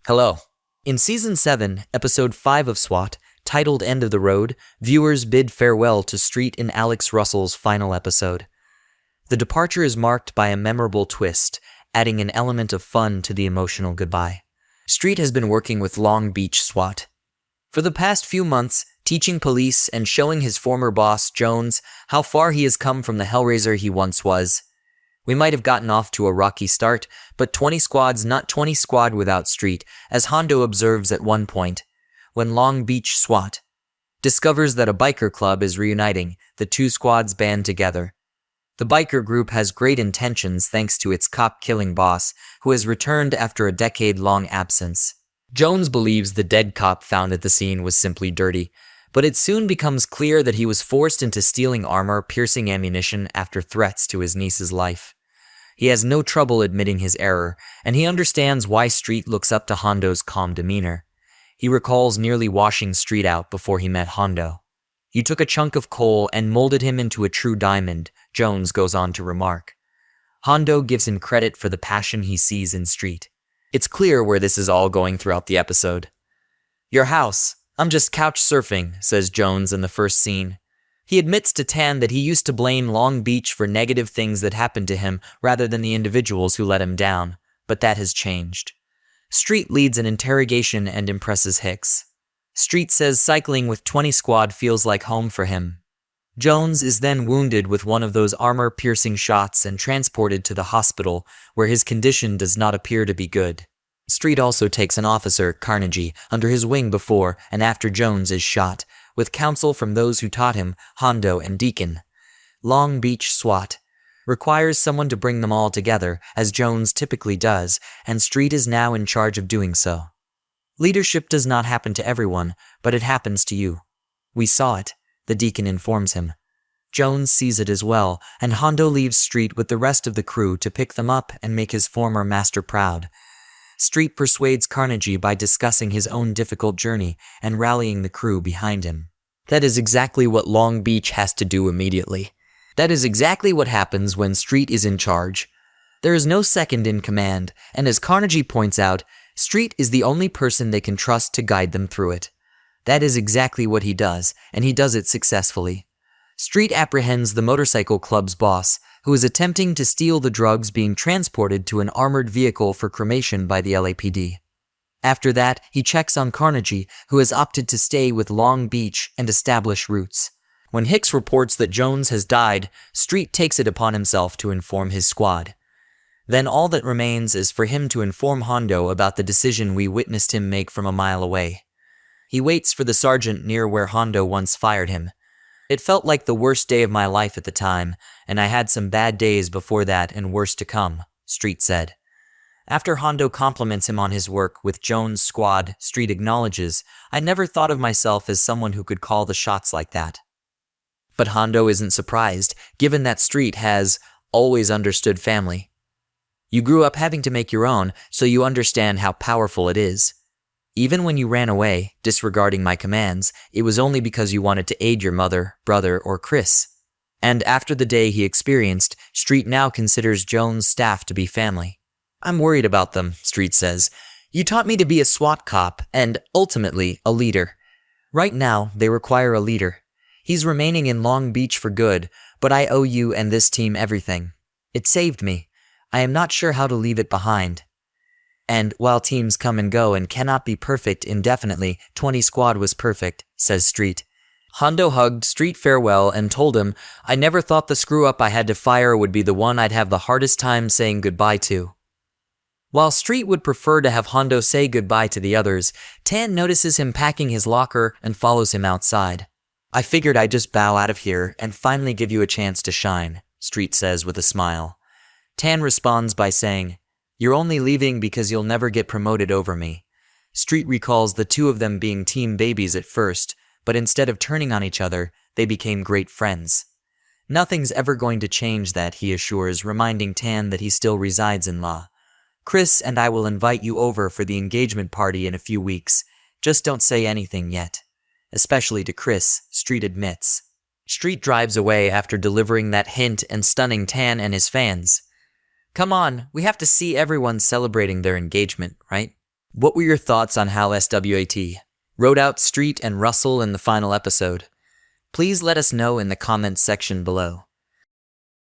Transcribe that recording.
Hello. In Season 7, Episode 5 of S.W.A.T, titled End of the Road, viewers bid farewell to S.W.A.T in Alex Russell's final episode. The departure is marked by a memorable twist, adding an element of fun to the emotional goodbye. S.W.A.T has been working with Long Beach S.W.A.T for the past few months, teaching police and showing his former boss, Jones, how far he has come from the hellraiser he once was. We might have gotten off to a rocky start, but 20 squads not 20 squad without S.W.A.T, as Hondo observes at one point. When Long Beach S.W.A.T discovers that a biker club is reuniting, the two squads band together. The biker group has great intentions thanks to its cop-killing boss, who has returned after a decade-long absence. Jones believes the dead cop found at the scene was simply dirty, but it soon becomes clear that he was forced into stealing armor-piercing ammunition after threats to his niece's life. He has no trouble admitting his error, and he understands why S.W.A.T looks up to Hondo's calm demeanor. He recalls nearly washing S.W.A.T out before he met Hondo. "You took a chunk of coal and molded him into a true diamond," Jones goes on to remark. Hondo gives him credit for the passion he sees in S.W.A.T. It's clear where this is all going throughout the episode. "Your house. I'm just couch surfing," says Jones in the first scene. He admits to Tan that he used to blame Long Beach for negative things that happened to him rather than the individuals who let him down, but that has changed. S.W.A.T leads an interrogation and impresses Hicks. S.W.A.T says cycling with 20 squad feels like home for him. Jones is then wounded with one of those armor-piercing shots and transported to the hospital, where his condition does not appear to be good. S.W.A.T also takes an officer, Carnegie, under his wing before and after Jones is shot, with counsel from those who taught him, Hondo and Deacon. Long Beach S.W.A.T requires someone to bring them all together, as Jones typically does, and S.W.A.T is now in charge of doing so. "Leadership does not happen to everyone, but it happens to you. We saw it," the Deacon informs him. Jones sees it as well, and Hondo leaves S.W.A.T with the rest of the crew to pick them up and make his former master proud. S.W.A.T persuades Carnegie by discussing his own difficult journey and rallying the crew behind him. That is exactly what Long Beach has to do immediately. That is exactly what happens when S.W.A.T is in charge. There is no second in command, and as Carnegie points out, S.W.A.T is the only person they can trust to guide them through it. That is exactly what he does, and he does it successfully. S.W.A.T apprehends the motorcycle club's boss, who is attempting to steal the drugs being transported to an armored vehicle for cremation by the LAPD. After that, he checks on Carnegie, who has opted to stay with Long Beach and establish roots. When Hicks reports that Jones has died, S.W.A.T takes it upon himself to inform his squad. Then all that remains is for him to inform Hondo about the decision we witnessed him make from a mile away. He waits for the sergeant near where Hondo once fired him. "It felt like the worst day of my life at the time, and I had some bad days before that and worse to come," S.W.A.T said. After Hondo compliments him on his work with Jones' squad, S.W.A.T acknowledges, "I never thought of myself as someone who could call the shots like that." But Hondo isn't surprised, given that S.W.A.T has always understood family. "You grew up having to make your own, so you understand how powerful it is. Even when you ran away, disregarding my commands, it was only because you wanted to aid your mother, brother, or Chris." And after the day he experienced, S.W.A.T now considers Jones' staff to be family. "I'm worried about them," S.W.A.T says. "You taught me to be a SWAT cop, and, ultimately, a leader. Right now, they require a leader. He's remaining in Long Beach for good, but I owe you and this team everything. It saved me. I am not sure how to leave it behind." And, while teams come and go and cannot be perfect indefinitely, 20 squad was perfect, says S.W.A.T. Hondo hugged S.W.A.T farewell and told him, "I never thought the screw-up I had to fire would be the one I'd have the hardest time saying goodbye to." While S.W.A.T would prefer to have Hondo say goodbye to the others, Tan notices him packing his locker and follows him outside. "I figured I'd just bow out of here and finally give you a chance to shine," S.W.A.T says with a smile. Tan responds by saying, "You're only leaving because you'll never get promoted over me." S.W.A.T recalls the two of them being team babies at first, but instead of turning on each other, they became great friends. Nothing's ever going to change that, he assures, reminding Tan that he still resides in law. "Chris and I will invite you over for the engagement party in a few weeks. Just don't say anything yet." Especially to Chris, S.W.A.T admits. S.W.A.T drives away after delivering that hint and stunning Tan and his fans. "Come on, we have to see everyone celebrating their engagement, right?" What were your thoughts on how S.W.A.T. wrote out Street and Russell in the final episode? Please let us know in the comments section below.